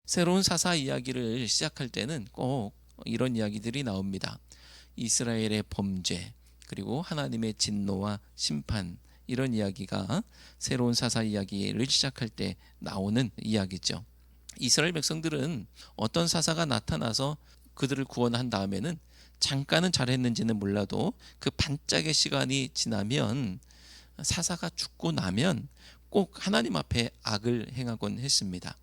새로운 사사 이야기를 시작할 때는 꼭 이런 이야기들이 나옵니다. 이스라엘의 범죄, 그리고 하나님의 진노와 심판, 이런 이야기가 새로운 사사 이야기를 시작할 때 나오는 이야기죠. 이스라엘 백성들은 어떤 사사가 나타나서 그들을 구원한 다음에는 잠깐은 잘했는지는 몰라도 그 반짝의 시간이 지나면, 사사가 죽고 나면 꼭 하나님 앞에 악을 행하곤 했습니다.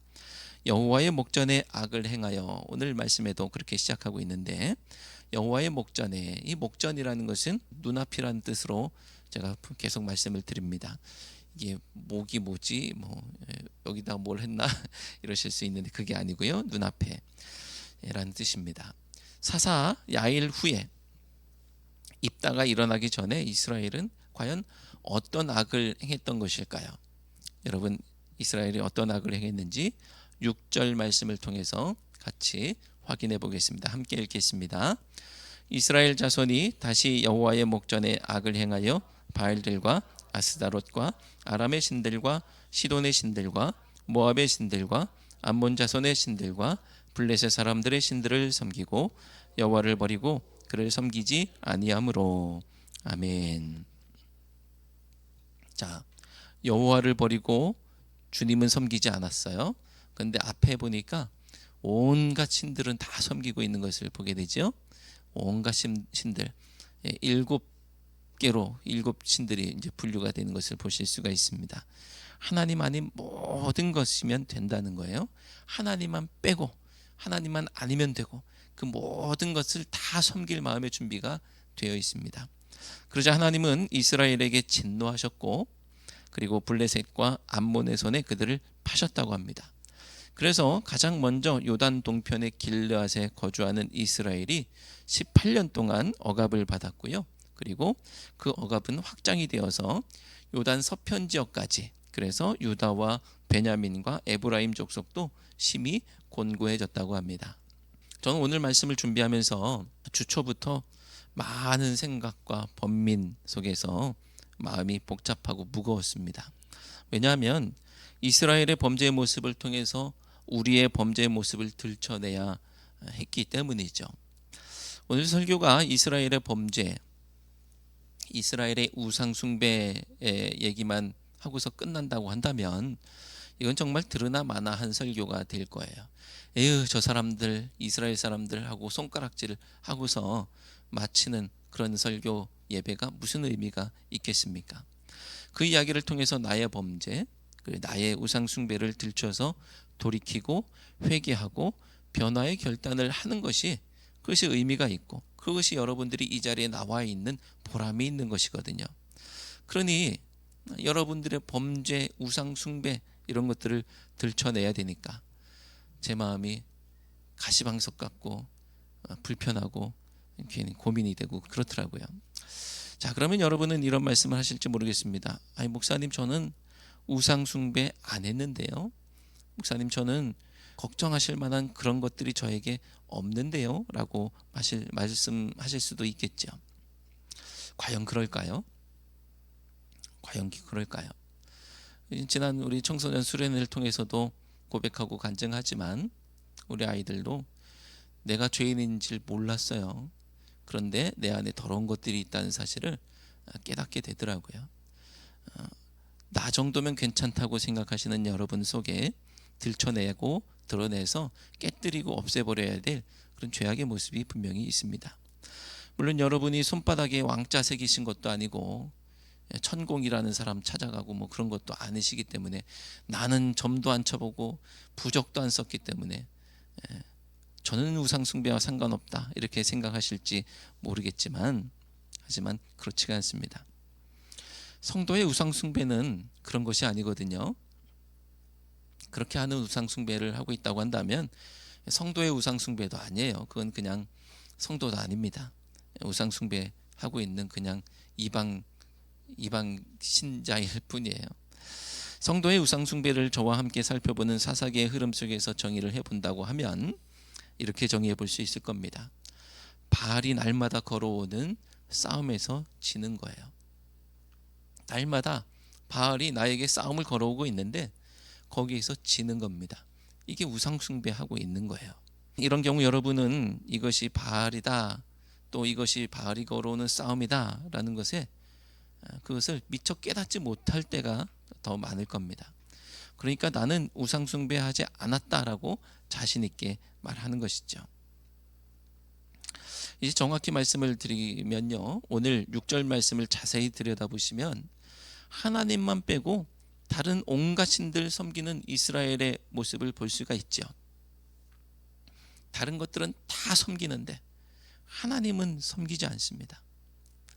여호와의 목전에 악을 행하여, 오늘 말씀에도 그렇게 시작하고 있는데, 여호와의 목전에, 이 목전이라는 것은 눈앞이라는 뜻으로 제가 계속 말씀을 드립니다. 이게 목이 뭐지, 여기다 뭘 했나 이러실 수 있는데 그게 아니고요, 눈앞에 라는 뜻입니다. 사사 야일 후에, 입다가 일어나기 전에 이스라엘은 과연 어떤 악을 행했던 것일까요? 여러분, 이스라엘이 어떤 악을 행했는지 6절 말씀을 통해서 같이 확인해 보겠습니다. 함께 읽겠습니다. 이스라엘 자손이 다시 여호와의 목전에 악을 행하여 바알들과 아스다롯과 아람의 신들과 시돈의 신들과 모압의 신들과 암몬 자손의 신들과 블레셋 사람들의 신들을 섬기고 여호와를 버리고 그를 섬기지 아니하므로. 아멘. 자, 여호와를 버리고 주님은 섬기지 않았어요. 그런데 앞에 보니까 온갖 신들은 다 섬기고 있는 것을 보게 되죠. 온갖 신들, 7개로 7신들이 이제 분류가 되는 것을 보실 수가 있습니다. 하나님 아닌 모든 것이면 된다는 거예요. 하나님만 빼고, 하나님만 아니면 되고, 그 모든 것을 다 섬길 마음의 준비가 되어 있습니다. 그러자 하나님은 이스라엘에게 진노하셨고, 그리고 블레셋과 암몬의 손에 그들을 파셨다고 합니다. 그래서 가장 먼저 요단 동편의 길르앗에 거주하는 이스라엘이 18년 동안 억압을 받았고요. 그리고 그 억압은 확장이 되어서 요단 서편 지역까지, 그래서 유다와 베냐민과 에브라임 족속도 심히 곤고해졌다고 합니다. 저는 오늘 말씀을 준비하면서 주초부터 많은 생각과 번민 속에서 마음이 복잡하고 무거웠습니다. 왜냐하면 이스라엘의 범죄의 모습을 통해서 우리의 범죄의 모습을 들춰내야 했기 때문이죠. 오늘 설교가 이스라엘의 범죄, 이스라엘의 우상 숭배의 얘기만 하고서 끝난다고 한다면 이건 정말 들으나 마나한 설교가 될 거예요. 에휴, 저 사람들, 이스라엘 사람들 하고 손가락질을 하고서 마치는 그런 설교 예배가 무슨 의미가 있겠습니까? 그 이야기를 통해서 나의 범죄, 나의 우상 숭배를 들춰서 돌이키고 회개하고 변화의 결단을 하는 것이, 그것이 의미가 있고, 그것이 여러분들이 이 자리에 나와 있는 보람이 있는 것이거든요. 그러니 여러분들의 범죄, 우상 숭배 이런 것들을 들춰내야 되니까 제 마음이 가시방석 같고 불편하고 괜히 고민이 되고 그렇더라고요. 자, 그러면 여러분은 이런 말씀을 하실지 모르겠습니다. 아니, 목사님, 저는 우상 숭배 안 했는데요. 목사님, 저는 걱정하실 만한 그런 것들이 저에게 없는데요 라고 말씀하실 수도 있겠죠. 과연 그럴까요? 과연 그럴까요? 지난 우리 청소년 수련회를 통해서도 고백하고 간증하지만 우리 아이들도 내가 죄인인 줄 몰랐어요. 그런데 내 안에 더러운 것들이 있다는 사실을 깨닫게 되더라고요. 나 정도면 괜찮다고 생각하시는 여러분 속에 들춰내고 드러내서 깨뜨리고 없애버려야 될 그런 죄악의 모습이 분명히 있습니다. 물론 여러분이 손바닥에 왕자 새기신 것도 아니고 천공이라는 사람 찾아가고 뭐 그런 것도 아니시기 때문에, 나는 점도 안 쳐보고 부적도 안 썼기 때문에 저는 우상 숭배와 상관없다 이렇게 생각하실지 모르겠지만, 하지만 그렇지가 않습니다. 성도의 우상 숭배는 그런 것이 아니거든요. 그렇게 하는 우상 숭배를 하고 있다고 한다면 성도의 우상 숭배도 아니에요. 그건 그냥 성도도 아닙니다. 우상 숭배 하고 있는 그냥 이방 신자일 뿐이에요. 성도의 우상 숭배를 저와 함께 살펴보는 사사기의 흐름 속에서 정의를 해본다고 하면 이렇게 정의해 볼 수 있을 겁니다. 바알이 날마다 걸어오는 싸움에서 지는 거예요. 날마다 바알이 나에게 싸움을 걸어오고 있는데 거기에서 지는 겁니다. 이게 우상 숭배하고 있는 거예요. 이런 경우 여러분은 이것이 바알이다, 또 이것이 바알이 걸어오는 싸움이다 라는 것에 그것을 미처 깨닫지 못할 때가 더 많을 겁니다. 그러니까 나는 우상 숭배하지 않았다라고 자신 있게 말하는 것이죠. 이제 정확히 말씀을 드리면요, 오늘 6절 말씀을 자세히 들여다보시면 하나님만 빼고 다른 온갖 신들 섬기는 이스라엘의 모습을 볼 수가 있죠. 다른 것들은 다 섬기는데 하나님은 섬기지 않습니다.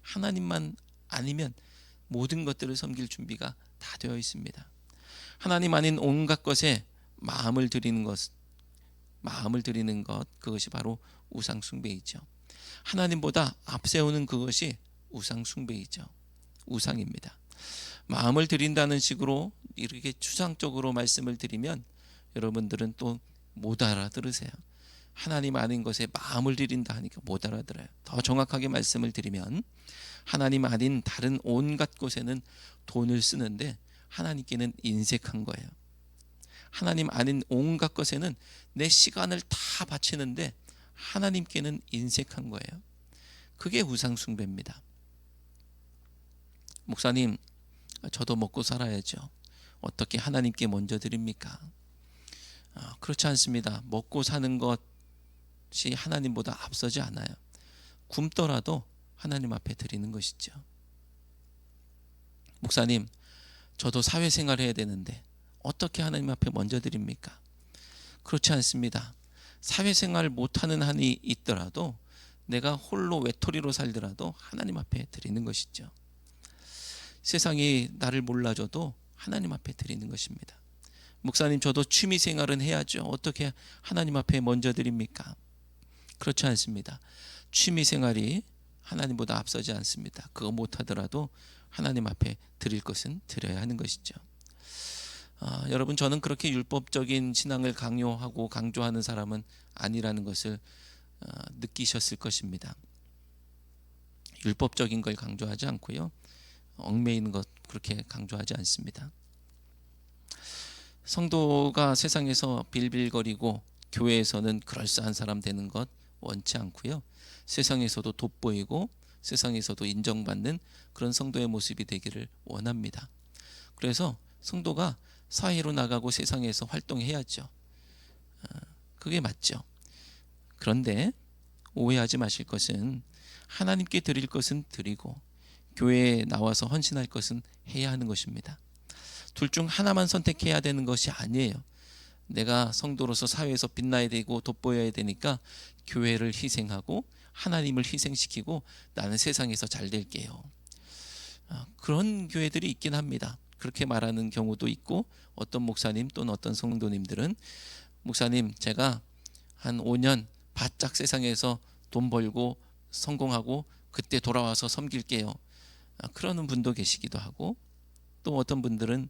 하나님만 아니면 모든 것들을 섬길 준비가 다 되어 있습니다. 하나님 아닌 온갖 것에 마음을 드리는 것, 그것이 바로 우상 숭배이죠. 하나님보다 앞세우는 그것이 우상 숭배이죠. 우상입니다. 마음을 드린다는 식으로 이렇게 추상적으로 말씀을 드리면 여러분들은 또 못 알아들으세요. 하나님 아닌 것에 마음을 드린다 하니까 못 알아들어요. 더 정확하게 말씀을 드리면 하나님 아닌 다른 온갖 곳에는 돈을 쓰는데 하나님께는 인색한 거예요. 하나님 아닌 온갖 것에는 내 시간을 다 바치는데 하나님께는 인색한 거예요. 그게 우상 숭배입니다. 목사님, 저도 먹고 살아야죠. 어떻게 하나님께 먼저 드립니까? 그렇지 않습니다. 먹고 사는 것이 하나님보다 앞서지 않아요. 굶더라도 하나님 앞에 드리는 것이죠. 목사님, 저도 사회생활 해야 되는데 어떻게 하나님 앞에 먼저 드립니까? 그렇지 않습니다. 사회생활 못하는 한이 있더라도 내가 홀로 외톨이로 살더라도 하나님 앞에 드리는 것이죠. 세상이 나를 몰라줘도 하나님 앞에 드리는 것입니다. 목사님, 저도 취미생활은 해야죠. 어떻게 하나님 앞에 먼저 드립니까? 그렇지 않습니다. 취미생활이 하나님보다 앞서지 않습니다. 그거 못하더라도 하나님 앞에 드릴 것은 드려야 하는 것이죠. 여러분, 저는 그렇게 율법적인 신앙을 강요하고 강조하는 사람은 아니라는 것을 느끼셨을 것입니다. 율법적인 걸 강조하지 않고요, 얽매이는 것 그렇게 강조하지 않습니다. 성도가 세상에서 빌빌거리고 교회에서는 그럴싸한 사람 되는 것 원치 않고요, 세상에서도 돋보이고 세상에서도 인정받는 그런 성도의 모습이 되기를 원합니다. 그래서 성도가 사회로 나가고 세상에서 활동해야죠. 그게 맞죠. 그런데 오해하지 마실 것은 하나님께 드릴 것은 드리고 교회에 나와서 헌신할 것은 해야 하는 것입니다. 둘 중 하나만 선택해야 되는 것이 아니에요. 내가 성도로서 사회에서 빛나야 되고 돋보여야 되니까 교회를 희생하고 하나님을 희생시키고 나는 세상에서 잘 될게요. 그런 교회들이 있긴 합니다. 그렇게 말하는 경우도 있고, 어떤 목사님 또는 어떤 성도님들은 목사님, 제가 한 5년 바짝 세상에서 돈 벌고 성공하고 그때 돌아와서 섬길게요. 그러는 분도 계시기도 하고, 또 어떤 분들은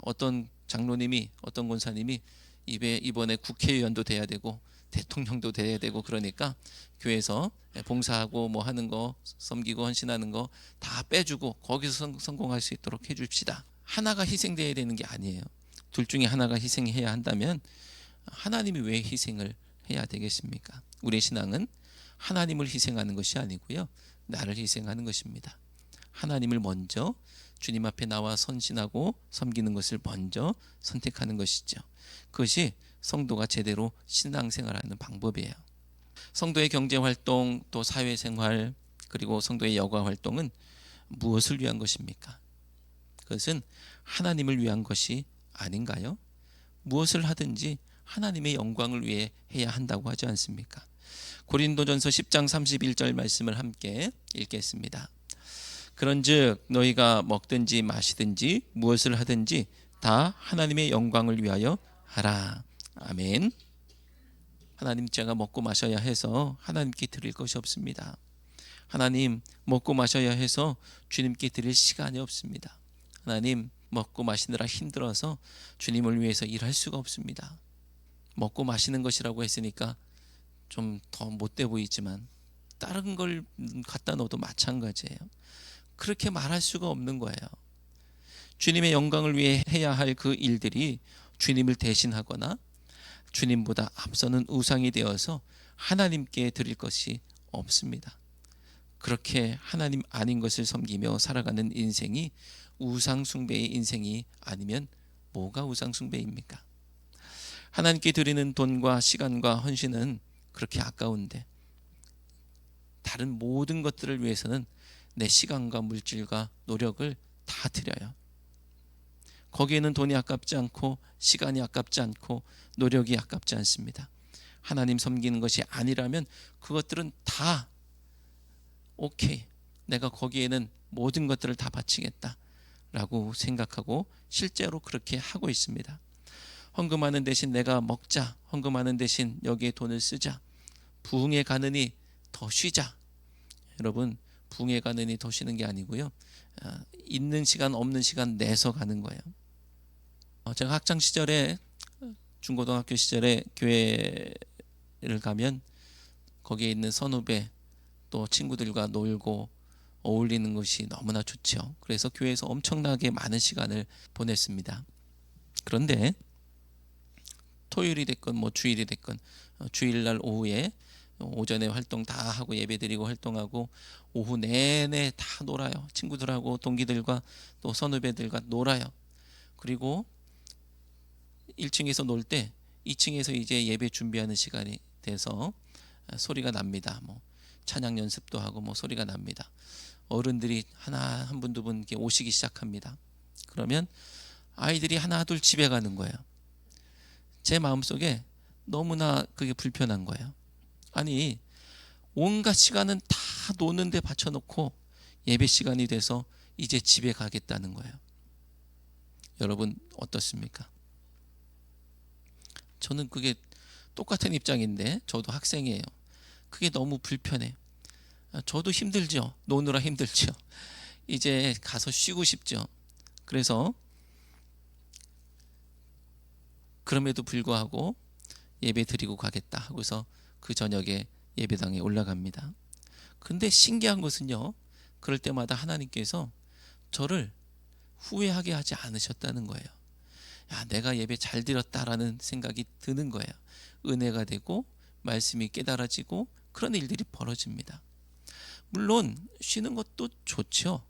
어떤 장로님이, 어떤 권사님이 이번에 국회의원도 돼야 되고 대통령도 돼야 되고 그러니까 교회에서 봉사하고 뭐 하는 거, 섬기고 헌신하는 거 다 빼주고 거기서 성공할 수 있도록 해줍시다. 하나가 희생돼야 되는 게 아니에요. 둘 중에 하나가 희생해야 한다면 하나님이 왜 희생을 해야 되겠습니까? 우리의 신앙은 하나님을 희생하는 것이 아니고요, 나를 희생하는 것입니다. 하나님을 먼저 주님 앞에 나와 헌신하고 섬기는 것을 먼저 선택하는 것이죠. 그것이 성도가 제대로 신앙생활하는 방법이에요. 성도의 경제활동, 또 사회생활, 그리고 성도의 여가활동은 무엇을 위한 것입니까? 그것은 하나님을 위한 것이 아닌가요? 무엇을 하든지 하나님의 영광을 위해 해야 한다고 하지 않습니까? 고린도전서 10장 31절 말씀을 함께 읽겠습니다. 그런즉 너희가 먹든지 마시든지 무엇을 하든지 다 하나님의 영광을 위하여 하라. 아멘. 하나님, 제가 먹고 마셔야 해서 하나님께 드릴 것이 없습니다. 하나님, 먹고 마셔야 해서 주님께 드릴 시간이 없습니다. 하나님, 먹고 마시느라 힘들어서 주님을 위해서 일할 수가 없습니다. 먹고 마시는 것이라고 했으니까 좀 더 못돼 보이지만 다른 걸 갖다 넣어도 마찬가지예요. 그렇게 말할 수가 없는 거예요. 주님의 영광을 위해 해야 할 그 일들이 주님을 대신하거나 주님보다 앞서는 우상이 되어서 하나님께 드릴 것이 없습니다. 그렇게 하나님 아닌 것을 섬기며 살아가는 인생이 우상 숭배의 인생이 아니면 뭐가 우상 숭배입니까? 하나님께 드리는 돈과 시간과 헌신은 그렇게 아까운데 다른 모든 것들을 위해서는 내 시간과 물질과 노력을 다 드려요. 거기에는 돈이 아깝지 않고 시간이 아깝지 않고 노력이 아깝지 않습니다. 하나님 섬기는 것이 아니라면 그것들은 다 오케이, 내가 거기에는 모든 것들을 다 바치겠다 라고 생각하고 실제로 그렇게 하고 있습니다. 헌금하는 대신 내가 먹자, 헌금하는 대신 여기에 돈을 쓰자, 부흥에 가느니 더 쉬자. 여러분, 부흥에 가느니 더 쉬는 게 아니고요, 있는 시간 없는 시간 내서 가는 거예요. 제가 학창 시절에, 중고등학교 시절에 교회를 가면 거기에 있는 선후배 또 친구들과 놀고 어울리는 것이 너무나 좋죠. 그래서 교회에서 엄청나게 많은 시간을 보냈습니다. 그런데 토요일이 됐건 뭐 주일이 됐건 주일날 오후에 오전에 활동 다 하고 예배드리고 활동하고 오후 내내 다 놀아요. 친구들하고 동기들과 또 선후배들과 놀아요. 그리고 1층에서 놀 때 2층에서 이제 예배 준비하는 시간이 돼서 소리가 납니다. 뭐 찬양 연습도 하고 뭐 소리가 납니다. 어른들이 하나 한 분 두 분 이렇게 오시기 시작합니다. 그러면 아이들이 하나 둘 집에 가는 거예요. 제 마음속에 너무나 그게 불편한 거예요. 아니, 온갖 시간은 다 노는데 바쳐놓고 예배 시간이 돼서 이제 집에 가겠다는 거예요. 여러분 어떻습니까? 저는 그게 똑같은 입장인데 저도 학생이에요. 그게 너무 불편해요. 저도 힘들죠. 노느라 힘들죠. 이제 가서 쉬고 싶죠. 그래서 그럼에도 불구하고 예배 드리고 가겠다 하고서 그 저녁에 예배당에 올라갑니다. 근데 신기한 것은요, 그럴 때마다 하나님께서 저를 후회하게 하지 않으셨다는 거예요. 야, 내가 예배 잘 드렸다라는 생각이 드는 거예요. 은혜가 되고 말씀이 깨달아지고 그런 일들이 벌어집니다. 물론 쉬는 것도 좋죠.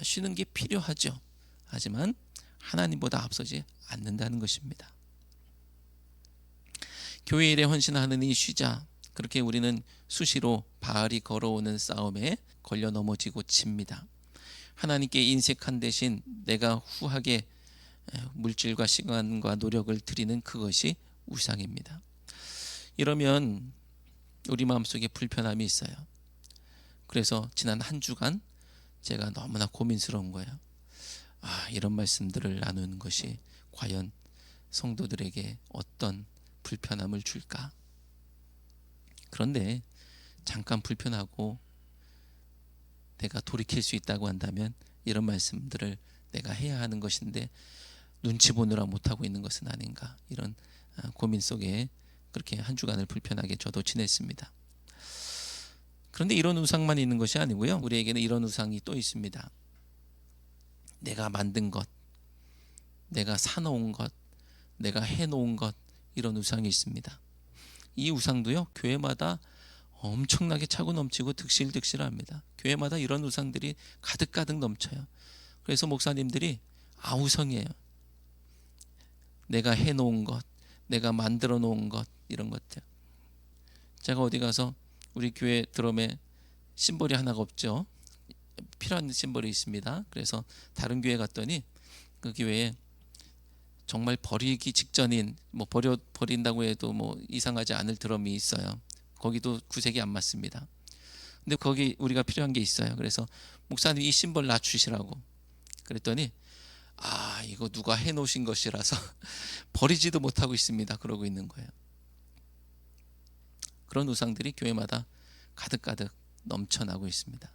쉬는 게 필요하죠. 하지만 하나님보다 앞서지 않는다는 것입니다. 교회 일에 헌신하느니 쉬자. 그렇게 우리는 수시로 바알이 걸어오는 싸움에 걸려 넘어지고 집니다. 하나님께 인색한 대신 내가 후하게 물질과 시간과 노력을 드리는 그것이 우상입니다. 이러면 우리 마음속에 불편함이 있어요. 그래서 지난 한 주간 제가 너무나 고민스러운 거예요. 이런 말씀들을 나누는 것이 과연 성도들에게 어떤 불편함을 줄까? 그런데 잠깐 불편하고 내가 돌이킬 수 있다고 한다면 이런 말씀들을 내가 해야 하는 것인데 눈치 보느라 못하고 있는 것은 아닌가, 이런 고민 속에 그렇게 한 주간을 불편하게 저도 지냈습니다. 그런데 이런 우상만 있는 것이 아니고요, 우리에게는 이런 우상이 또 있습니다. 내가 만든 것, 내가 사놓은 것, 내가 해놓은 것, 이런 우상이 있습니다. 이 우상도요, 교회마다 엄청나게 차고 넘치고 득실득실합니다. 교회마다 이런 우상들이 가득가득 넘쳐요. 그래서 목사님들이 아우성이에요. 내가 해놓은 것, 내가 만들어 놓은 것, 이런 것들. 제가 어디 가서 우리 교회 드럼에 심벌이 하나가 없죠. 필요한 심벌이 있습니다. 그래서 다른 교회 갔더니 그 교회에 정말 버리기 직전인, 뭐 버린다고 해도 뭐 이상하지 않을 드럼이 있어요. 거기도 구색이 안 맞습니다. 근데 거기 우리가 필요한 게 있어요. 그래서 목사님 이 심벌 놔주시라고 그랬더니 이거 누가 해놓으신 것이라서 버리지도 못하고 있습니다. 그러고 있는 거예요. 그런 우상들이 교회마다 가득가득 넘쳐나고 있습니다.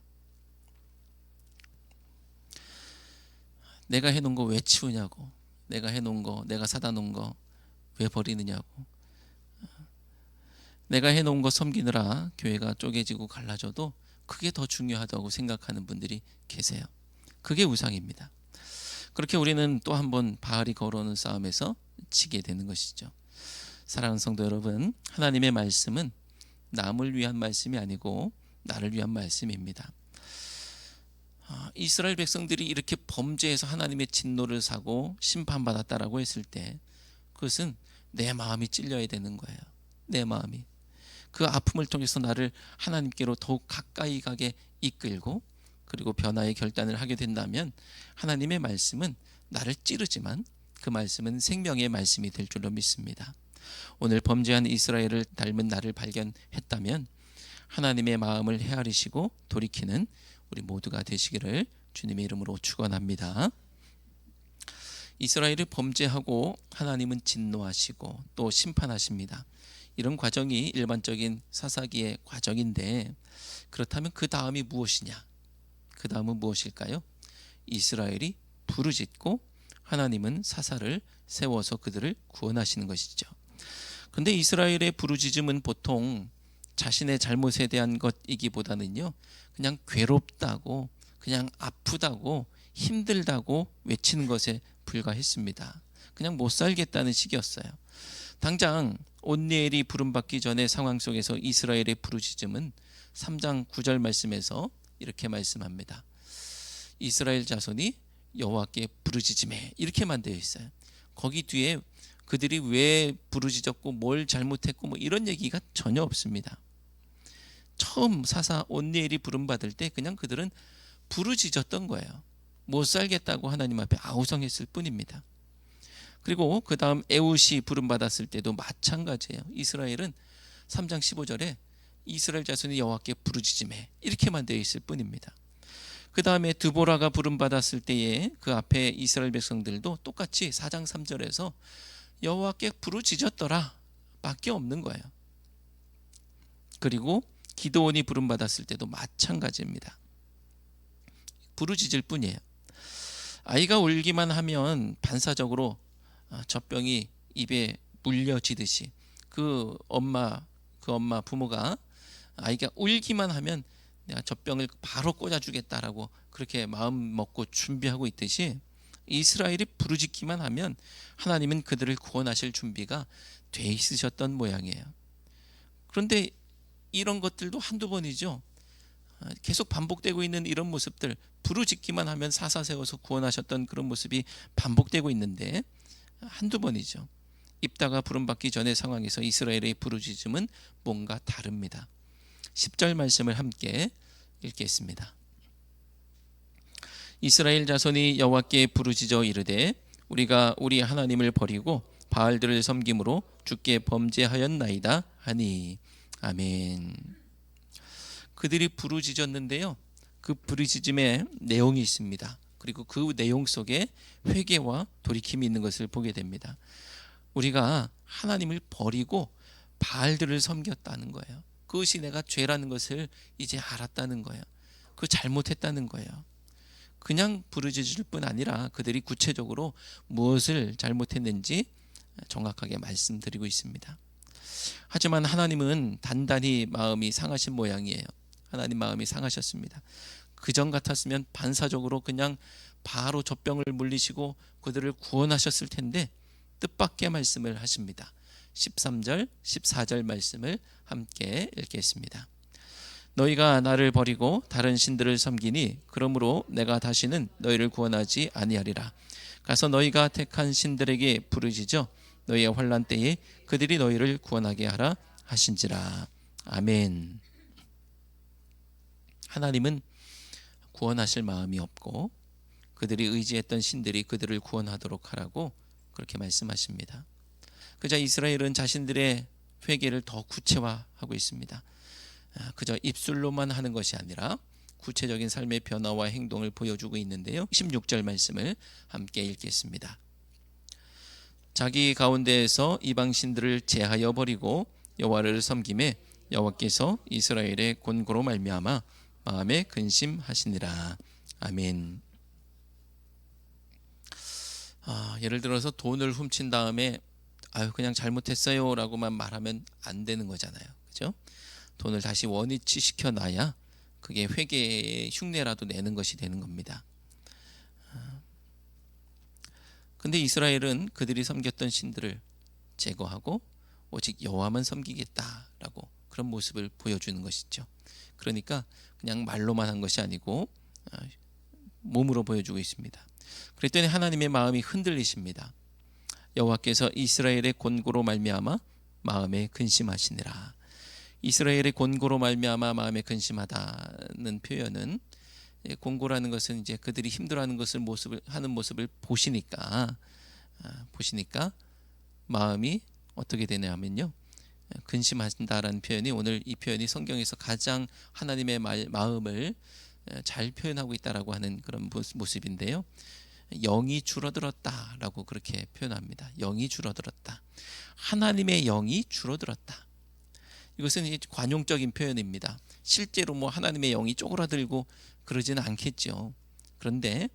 내가 해놓은 거 왜 치우냐고, 내가 해놓은 거, 내가 사다 놓은 거 왜 버리느냐고, 내가 해놓은 거 섬기느라 교회가 쪼개지고 갈라져도 그게 더 중요하다고 생각하는 분들이 계세요. 그게 우상입니다. 그렇게 우리는 또 한 번 바알이 걸어오는 싸움에서 지게 되는 것이죠. 사랑하는 성도 여러분, 하나님의 말씀은 남을 위한 말씀이 아니고 나를 위한 말씀입니다. 이스라엘 백성들이 이렇게 범죄해서 하나님의 진노를 사고 심판받았다라고 했을 때 그것은 내 마음이 찔려야 되는 거예요. 내 마음이. 그 아픔을 통해서 나를 하나님께로 더욱 가까이 가게 이끌고 그리고 변화의 결단을 하게 된다면 하나님의 말씀은 나를 찌르지만 그 말씀은 생명의 말씀이 될 줄로 믿습니다. 오늘 범죄한 이스라엘을 닮은 나를 발견했다면 하나님의 마음을 헤아리시고 돌이키는 우리 모두가 되시기를 주님의 이름으로 축원합니다. 이스라엘이 범죄하고 하나님은 진노하시고 또 심판하십니다. 이런 과정이 일반적인 사사기의 과정인데 그렇다면 그 다음이 무엇이냐? 그 다음은 무엇일까요? 이스라엘이 부르짖고 하나님은 사사를 세워서 그들을 구원하시는 것이죠. 그런데 이스라엘의 부르짖음은 보통 자신의 잘못에 대한 것이기보다는요, 그냥 괴롭다고, 그냥 아프다고, 힘들다고 외치는 것에 불과했습니다. 그냥 못 살겠다는 식이었어요. 당장 온니엘이 부름받기 전의 상황 속에서 이스라엘의 부르짖음은 3장 9절 말씀에서 이렇게 말씀합니다. 이스라엘 자손이 여호와께 부르짖음해, 이렇게만 되어 있어요. 거기 뒤에 그들이 왜 부르짖었고 뭘 잘못했고 뭐 이런 얘기가 전혀 없습니다. 처음 사사 온니엘이 부름받을 때 그냥 그들은 부르짖었던 거예요. 못 살겠다고 하나님 앞에 아우성했을 뿐입니다. 그리고 그 다음 에훗이 부름받았을 때도 마찬가지예요. 이스라엘은 3장 15절에 이스라엘 자손이 여호와께 부르짖음해, 이렇게만 되어 있을 뿐입니다. 그 다음에 드보라가 부름받았을 때에 그 앞에 이스라엘 백성들도 똑같이 4장 3절에서 여호와께 부르짖었더라 밖에 없는 거예요. 그리고 기드온이 부름받았을 때도 마찬가지입니다. 부르짖을 뿐이에요. 아이가 울기만 하면 반사적으로 젖병이 입에 물려지듯이 그 엄마 부모가 아이가 울기만 하면 내가 젖병을 바로 꽂아주겠다라고 그렇게 마음 먹고 준비하고 있듯이 이스라엘이 부르짖기만 하면 하나님은 그들을 구원하실 준비가 돼 있으셨던 모양이에요. 그런데 이런 것들도 한두 번이죠. 계속 반복되고 있는 이런 모습들, 부르짖기만 하면 사사 세워서 구원하셨던 그런 모습이 반복되고 있는데 한두 번이죠. 입다가 부름받기 전의 상황에서 이스라엘의 부르짖음은 뭔가 다릅니다. 10절 말씀을 함께 읽겠습니다. 이스라엘 자손이 여호와께 부르짖어 이르되 우리가 우리 하나님을 버리고 바알들을 섬김으로 주께 범죄하였나이다 하니. 아멘. 그들이 부르짖었는데요, 그 부르짖음에 내용이 있습니다. 그리고 그 내용 속에 회개와 돌이킴이 있는 것을 보게 됩니다. 우리가 하나님을 버리고 바알들을 섬겼다는 거예요. 그것이 내가 죄라는 것을 이제 알았다는 거예요. 그 잘못했다는 거예요. 그냥 부르짖을 뿐 아니라 그들이 구체적으로 무엇을 잘못했는지 정확하게 말씀드리고 있습니다. 하지만 하나님은 단단히 마음이 상하신 모양이에요. 하나님 마음이 상하셨습니다. 그전 같았으면 반사적으로 그냥 바로 젖병을 물리시고 그들을 구원하셨을 텐데 뜻밖의 말씀을 하십니다. 13절 14절 말씀을 함께 읽겠습니다. 너희가 나를 버리고 다른 신들을 섬기니 그러므로 내가 다시는 너희를 구원하지 아니하리라. 가서 너희가 택한 신들에게 부르짖어 너희의 환난 때에 그들이 너희를 구원하게 하라 하신지라. 아멘. 하나님은 구원하실 마음이 없고 그들이 의지했던 신들이 그들을 구원하도록 하라고 그렇게 말씀하십니다. 그저 이스라엘은 자신들의 회개를 더 구체화하고 있습니다. 그저 입술로만 하는 것이 아니라 구체적인 삶의 변화와 행동을 보여주고 있는데요. 16절 말씀을 함께 읽겠습니다. 자기 가운데에서 이방 신들을 제하여 버리고 여호와를 섬김에 여호와께서 이스라엘의 곤고로 말미암아 마음에 근심하시니라. 아멘. 예를 들어서 돈을 훔친 다음에 그냥 잘못했어요 라고만 말하면 안 되는 거잖아요. 그죠? 돈을 다시 원위치 시켜놔야 그게 회개의 흉내라도 내는 것이 되는 겁니다. 근데 이스라엘은 그들이 섬겼던 신들을 제거하고 오직 여호와만 섬기겠다라고 그런 모습을 보여주는 것이죠. 그러니까 그냥 말로만 한 것이 아니고 몸으로 보여주고 있습니다. 그랬더니 하나님의 마음이 흔들리십니다. 여호와께서 이스라엘의 곤고로 말미암아 마음에 근심하시니라. 이스라엘의 곤고로 말미암아 마음에 근심하다는 표현은, 곤고라는 것은 이제 그들이 힘들어하는 것을 하는 모습을 보시니까 마음이 어떻게 되냐면요, 근심한다라는 표현이, 오늘 이 표현이 성경에서 가장 하나님의 마음을 잘 표현하고 있다라고 하는 그런 모습인데요. 영이 줄어들었다라고 그렇게 표현합니다. 영이 줄어들었다. 하나님의 영이 줄어들었다. 이것은 관용적인 표현입니다. 실제로 뭐 하나님의 영이 쪼그라들고 그러지는 않겠죠. 그런데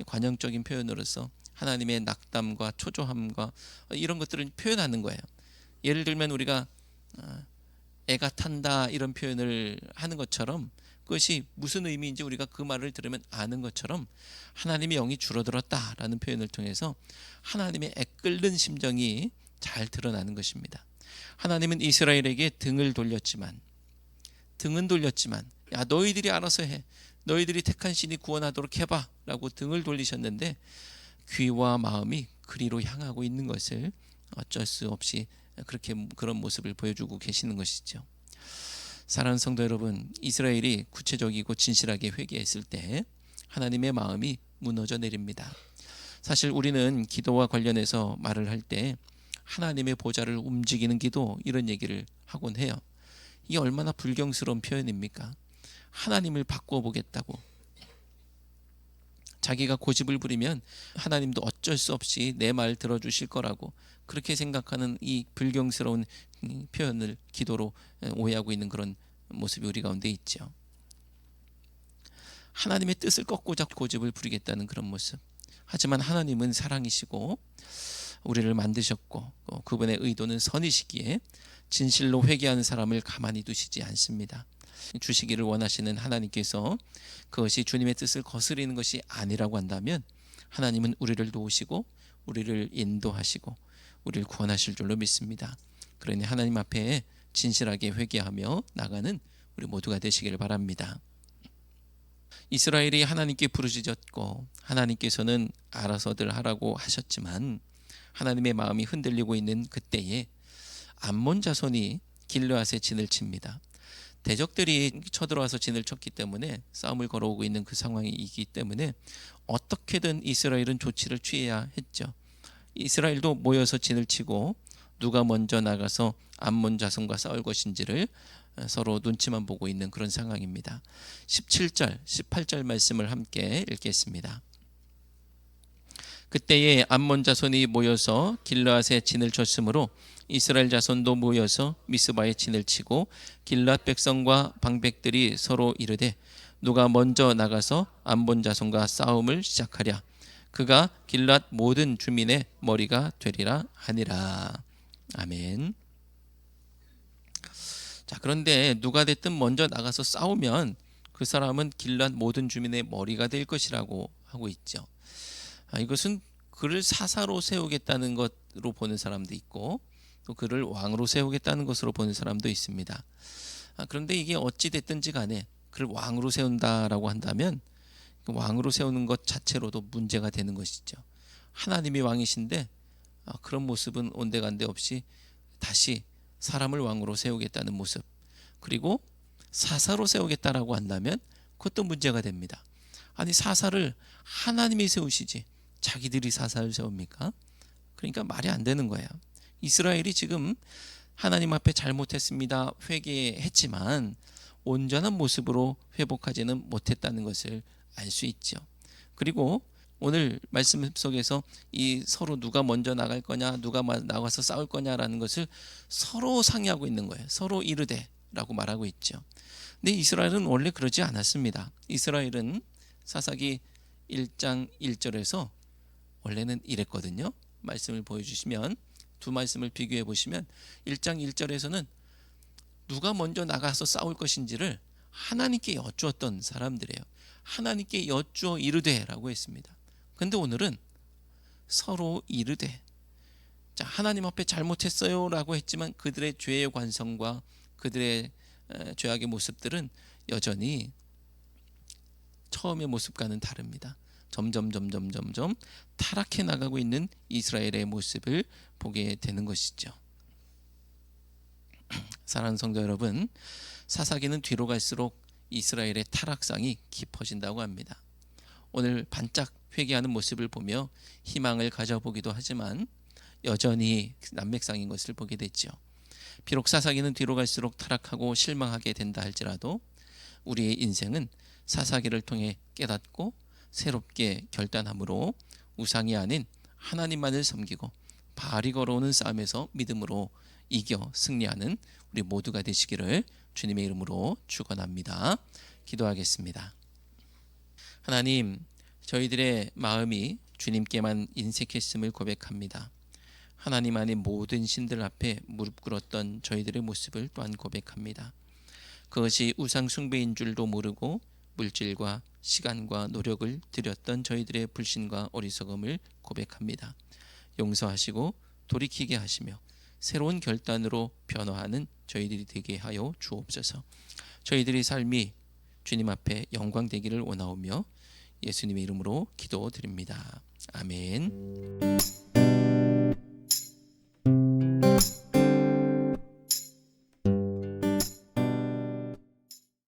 관용적인 표현으로서 하나님의 낙담과 초조함과 이런 것들을 표현하는 거예요. 예를 들면 우리가 애가 탄다 이런 표현을 하는 것처럼, 그것이 무슨 의미인지 우리가 그 말을 들으면 아는 것처럼 하나님의 영이 줄어들었다라는 표현을 통해서 하나님의 애끓는 심정이 잘 드러나는 것입니다. 하나님은 이스라엘에게 등은 돌렸지만, 야 너희들이 알아서 해, 너희들이 택한 신이 구원하도록 해봐 라고 등을 돌리셨는데, 귀와 마음이 그리로 향하고 있는 것을 어쩔 수 없이 그런 모습을 보여주고 계시는 것이죠. 사랑하는 성도 여러분, 이스라엘이 구체적이고 진실하게 회개했을 때 하나님의 마음이 무너져 내립니다. 사실 우리는 기도와 관련해서 말을 할 때 하나님의 보좌를 움직이는 기도, 이런 얘기를 하곤 해요. 이게 얼마나 불경스러운 표현입니까? 하나님을 바꿔보겠다고, 자기가 고집을 부리면 하나님도 어쩔 수 없이 내 말 들어주실 거라고 그렇게 생각하는 이 불경스러운 표현을 기도로 오해하고 있는 그런 모습이 우리 가운데 있죠. 하나님의 뜻을 꺾고자 고집을 부리겠다는 그런 모습. 하지만 하나님은 사랑이시고 우리를 만드셨고 그분의 의도는 선이시기에 진실로 회개하는 사람을 가만히 두시지 않습니다. 주시기를 원하시는 하나님께서 그것이 주님의 뜻을 거스리는 것이 아니라고 한다면 하나님은 우리를 도우시고 우리를 인도하시고 우리를 구원하실 줄로 믿습니다. 그러니 하나님 앞에 진실하게 회개하며 나가는 우리 모두가 되시기를 바랍니다. 이스라엘이 하나님께 부르짖었고 하나님께서는 알아서들 하라고 하셨지만, 하나님의 마음이 흔들리고 있는 그때에 암몬 자손이 길르앗에 진을 칩니다. 대적들이 쳐들어와서 진을 쳤기 때문에, 싸움을 걸어오고 있는 그 상황이기 때문에 어떻게든 이스라엘은 조치를 취해야 했죠. 이스라엘도 모여서 진을 치고 누가 먼저 나가서 암몬 자손과 싸울 것인지를 서로 눈치만 보고 있는 그런 상황입니다. 17절, 18절 말씀을 함께 읽겠습니다. 그때에 암몬 자손이 모여서 길르앗에 진을 쳤으므로 이스라엘 자손도 모여서 미스바에 진을 치고 길르앗 백성과 방백들이 서로 이르되 누가 먼저 나가서 암몬 자손과 싸움을 시작하랴. 그가 길르앗 모든 주민의 머리가 되리라 하니라. 아멘. 자, 그런데 누가 됐든 먼저 나가서 싸우면 그 사람은 길르앗 모든 주민의 머리가 될 것이라고 하고 있죠. 이것은 그를 사사로 세우겠다는 것으로 보는 사람도 있고 또 그를 왕으로 세우겠다는 것으로 보는 사람도 있습니다. 그런데 이게 어찌 됐든지 간에 그를 왕으로 세운다라고 한다면 그 왕으로 세우는 것 자체로도 문제가 되는 것이죠. 하나님이 왕이신데 그런 모습은 온데간데 없이 다시 사람을 왕으로 세우겠다는 모습, 그리고 사사로 세우겠다라고 한다면 그것도 문제가 됩니다. 아니, 사사를 하나님이 세우시지 자기들이 사사를 세웁니까? 그러니까 말이 안 되는 거예요. 이스라엘이 지금 하나님 앞에 잘못했습니다, 회개했지만 온전한 모습으로 회복하지는 못했다는 것을 알 수 있죠. 그리고 오늘 말씀 속에서 이 서로 누가 먼저 나갈 거냐, 누가 나가서 싸울 거냐라는 것을 서로 상의하고 있는 거예요. 서로 이르되라고 말하고 있죠. 근데 이스라엘은 원래 그러지 않았습니다. 이스라엘은 사사기 1장 1절에서 원래는 이랬거든요. 말씀을 보여주시면 두 말씀을 비교해 보시면 1장 1절에서는 누가 먼저 나가서 싸울 것인지를 하나님께 여쭈었던 사람들이에요. 하나님께 여쭈어 이르되라고 했습니다. 근데 오늘은 서로 이르되, 자, 하나님 앞에 잘못했어요 라고 했지만 그들의 죄의 관성과 그들의 죄악의 모습들은 여전히 처음의 모습과는 다릅니다. 점점 타락해 나가고 있는 이스라엘의 모습을 보게 되는 것이죠. 사랑하는 성도 여러분, 사사기는 뒤로 갈수록 이스라엘의 타락상이 깊어진다고 합니다. 오늘 반짝 회개하는 모습을 보며 희망을 가져보기도 하지만 여전히 난맥상인 것을 보게 됐죠. 비록 사사기는 뒤로 갈수록 타락하고 실망하게 된다 할지라도 우리의 인생은 사사기를 통해 깨닫고 새롭게 결단함으로 우상이 아닌 하나님만을 섬기고 바알이 걸어오는 싸움에서 믿음으로 이겨 승리하는 우리 모두가 되시기를 주님의 이름으로 축원합니다. 기도하겠습니다. 하나님, 저희들의 마음이 주님께만 인색했음을 고백합니다. 하나님 아닌 모든 신들 앞에 무릎 꿇었던 저희들의 모습을 또한 고백합니다. 그것이 우상 숭배인 줄도 모르고 물질과 시간과 노력을 들였던 저희들의 불신과 어리석음을 고백합니다. 용서하시고 돌이키게 하시며 새로운 결단으로 변화하는 저희들이 되게 하여 주옵소서. 저희들의 삶이 주님 앞에 영광 되기를 원하오며 예수님의 이름으로 기도드립니다. 아멘.